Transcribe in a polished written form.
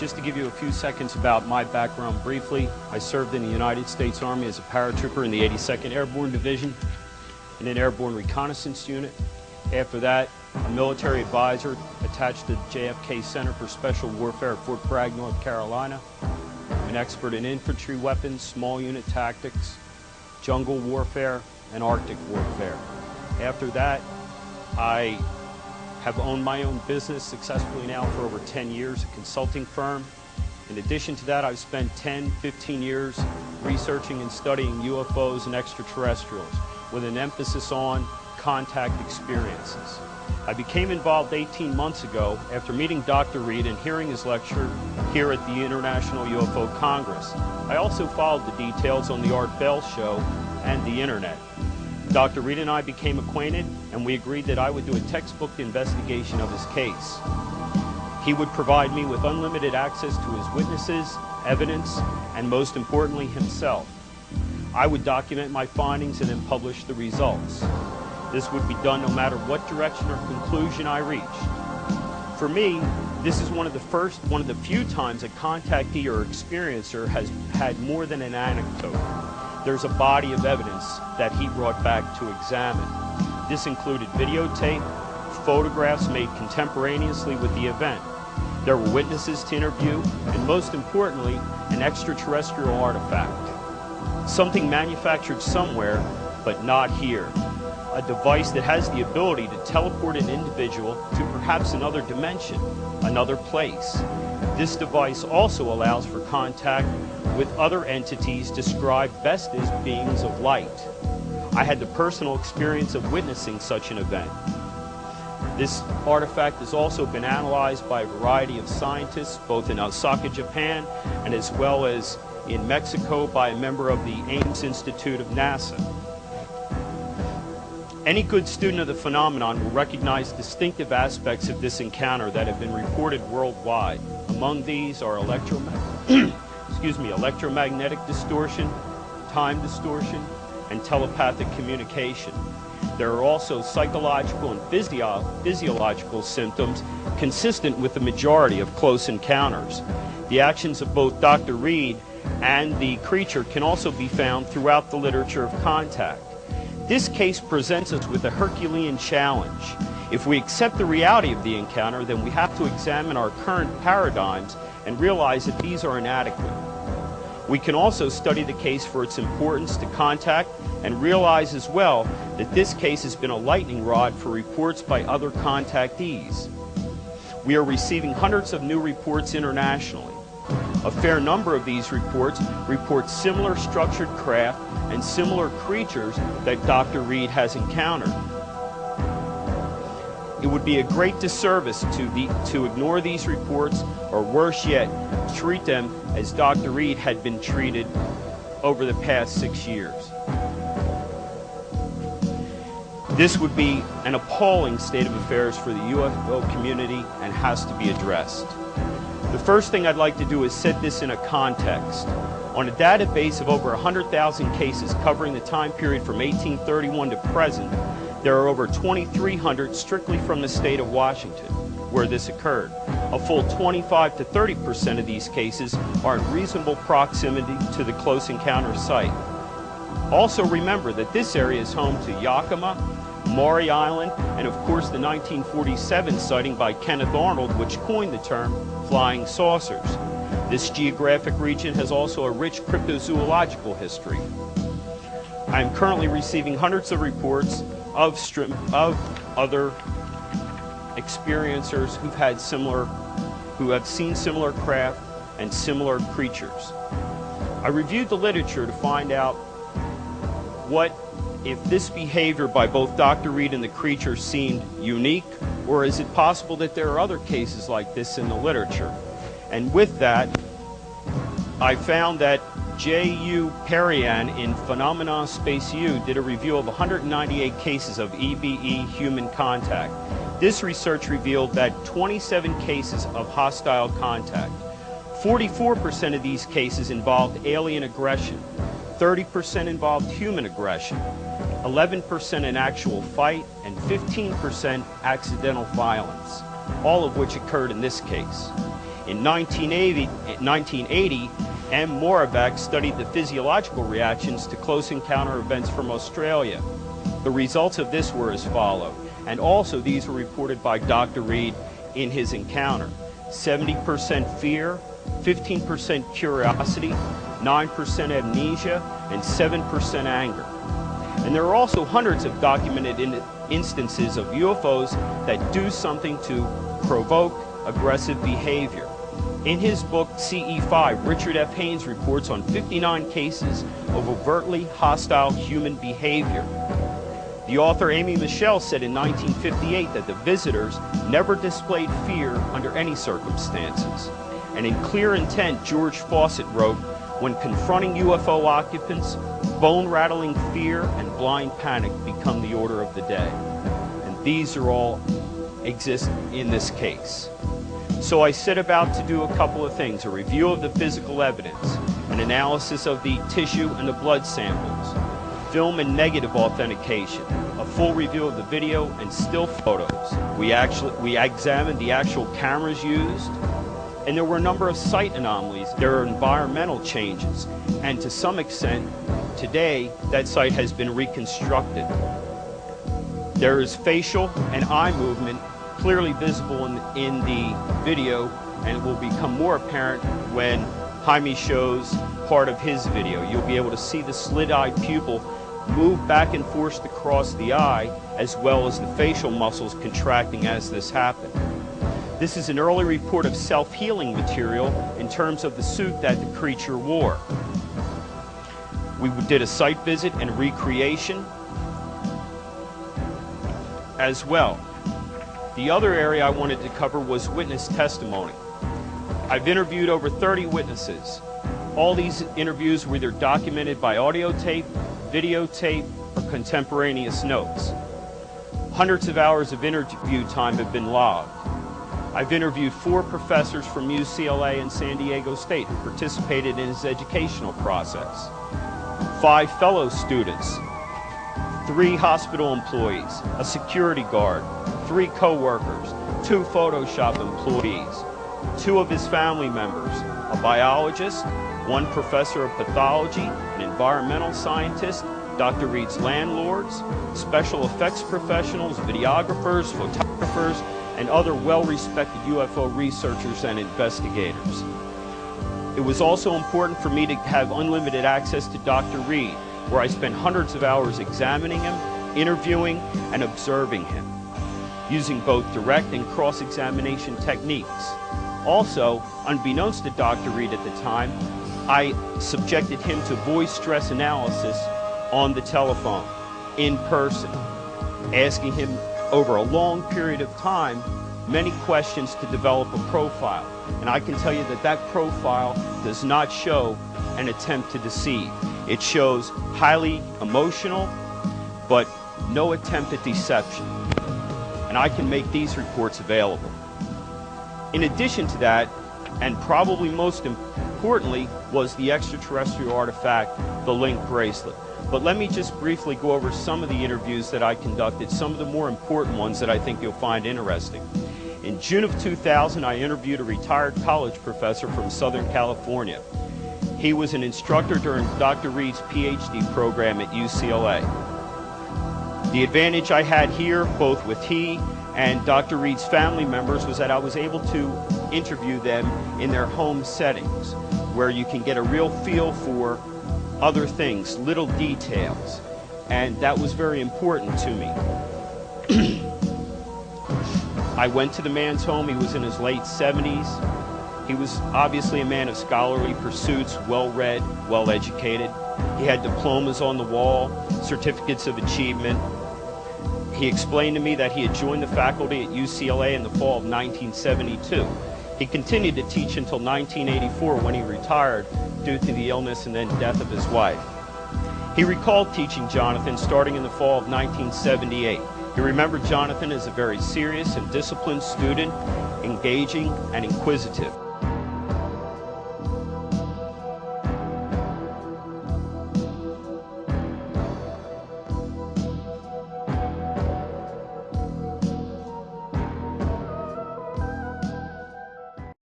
just to give you a few seconds about my background briefly, I served in the United States Army as a paratrooper in the 82nd Airborne Division in an airborne reconnaissance unit. After that, a military advisor attached to the JFK Center for Special Warfare at Fort Bragg, North Carolina. I'm an expert in infantry weapons, small unit tactics, jungle warfare, and Arctic warfare. After that, I have owned my own business successfully now for over 10 years, a consulting firm. In addition to that, I've spent 10, 15 years researching and studying UFOs and extraterrestrials with an emphasis on contact experiences. I became involved 18 months ago after meeting Dr. Reid and hearing his lecture here at the International UFO Congress. I also followed the details on the Art Bell Show and the internet. Dr. Reid and I became acquainted, and we agreed that I would do a textbook investigation of his case. He would provide me with unlimited access to his witnesses, evidence, and most importantly, himself. I would document my findings and then publish the results. This would be done no matter what direction or conclusion I reached. For me, this is one of the few times a contactee or experiencer has had more than an anecdote. There's a body of evidence that he brought back to examine. This included videotape, photographs made contemporaneously with the event. There were witnesses to interview, and most importantly, an extraterrestrial artifact. Something manufactured somewhere, but not here. A device that has the ability to teleport an individual to perhaps another dimension, another place. This device also allows for contact with other entities described best as beings of light. I had the personal experience of witnessing such an event. This artifact has also been analyzed by a variety of scientists, both in Osaka, Japan, and as well as in Mexico by a member of the Ames Institute of NASA. Any good student of the phenomenon will recognize distinctive aspects of this encounter that have been reported worldwide. Among these are electromagnetic distortion, time distortion, and telepathic communication. There are also psychological and physiological symptoms consistent with the majority of close encounters. The actions of both Dr. Reid and the creature can also be found throughout the literature of contact. This case presents us with a Herculean challenge. If we accept the reality of the encounter, then we have to examine our current paradigms and realize that these are inadequate. We can also study the case for its importance to contact and realize as well that this case has been a lightning rod for reports by other contactees. We are receiving hundreds of new reports internationally. A fair number of these reports report similar structured craft and similar creatures that Dr. Reid has encountered. It would be a great disservice to ignore these reports, or worse yet, treat them as Dr. Reid had been treated over the past 6 years. This would be an appalling state of affairs for the UFO community and has to be addressed. The first thing I'd like to do is set this in a context. On a database of over 100,000 cases covering the time period from 1831 to present, there are over 2,300 strictly from the state of Washington, where this occurred. A full 25 to 30% of these cases are in reasonable proximity to the close encounter site. Also remember that this area is home to Yakima, Maury Island, and of course the 1947 sighting by Kenneth Arnold, which coined the term flying saucers. This geographic region has also a rich cryptozoological history. I am currently receiving hundreds of reports of other experiencers who have seen similar craft and similar creatures. I reviewed the literature to find out if this behavior by both Dr. Reid and the creature seemed unique, or is it possible that there are other cases like this in the literature? And with that, I found that J.U. Perian in Phenomena Space U did a review of 198 cases of EBE human contact. This research revealed that 27 cases of hostile contact. 44% of these cases involved alien aggression. 30% involved human aggression. 11% an actual fight, and 15% accidental violence, all of which occurred in this case. In 1980, M. Moravec studied the physiological reactions to close encounter events from Australia. The results of this were as follows, and also these were reported by Dr. Reed in his encounter. 70% fear, 15% curiosity, 9% amnesia, and 7% anger. And there are also hundreds of documented instances of UFOs that do something to provoke aggressive behavior. In his book, CE5, Richard F. Haynes reports on 59 cases of overtly hostile human behavior. The author Amy Michelle said in 1958 that the visitors never displayed fear under any circumstances. And in Clear Intent, George Fawcett wrote, when confronting UFO occupants, bone-rattling fear and blind panic become the order of the day. And these are all exist in this case. So I set about to do a couple of things: a review of the physical evidence, an analysis of the tissue and the blood samples, film and negative authentication, a full review of the video and still photos. We examined the actual cameras used, and there were a number of site anomalies. There are environmental changes, and to some extent, today, that site has been reconstructed. There is facial and eye movement clearly visible in the video, and it will become more apparent when Jaime shows part of his video. You'll be able to see the slit-eyed pupil move back and forth across the eye, as well as the facial muscles contracting as this happened. This is an early report of self-healing material in terms of the suit that the creature wore. We did a site visit and recreation as well. The other area I wanted to cover was witness testimony. I've interviewed over 30 witnesses. All these interviews were either documented by audio tape, videotape, or contemporaneous notes. Hundreds of hours of interview time have been logged. I've interviewed 4 professors from UCLA and San Diego State who participated in his educational process, 5 fellow students, 3 hospital employees, a security guard, 3 co-workers, 2 Photoshop employees, 2 of his family members, a biologist, 1 professor of pathology, an environmental scientist, Dr. Reed's landlords, special effects professionals, videographers, photographers, and other well-respected UFO researchers and investigators. It was also important for me to have unlimited access to Dr. Reed, where I spent hundreds of hours examining him, interviewing, and observing him, using both direct and cross-examination techniques. Also, unbeknownst to Dr. Reed at the time, I subjected him to voice stress analysis on the telephone, in person, asking him over a long period of time many questions to develop a profile. And I can tell you that that profile does not show an attempt to deceive. It shows highly emotional, but no attempt at deception. And I can make these reports available. In addition to that, and probably most importantly, was the extraterrestrial artifact, the Link bracelet. But let me just briefly go over some of the interviews that I conducted, some of the more important ones that I think you'll find interesting. In June of 2000, I interviewed a retired college professor from Southern California. He was an instructor during Dr. Reed's PhD program at UCLA. The advantage I had here, both with he and Dr. Reed's family members, was that I was able to interview them in their home settings, where you can get a real feel for other things, little details, and that was very important to me. I went to the man's home. He was in his late 70s. He was obviously a man of scholarly pursuits, well-read, well-educated. He had diplomas on the wall, certificates of achievement. He explained to me that he had joined the faculty at UCLA in the fall of 1972. He continued to teach until 1984 when he retired due to the illness and then death of his wife. He recalled teaching Jonathan starting in the fall of 1978. He remembered Jonathan as a very serious and disciplined student, engaging and inquisitive.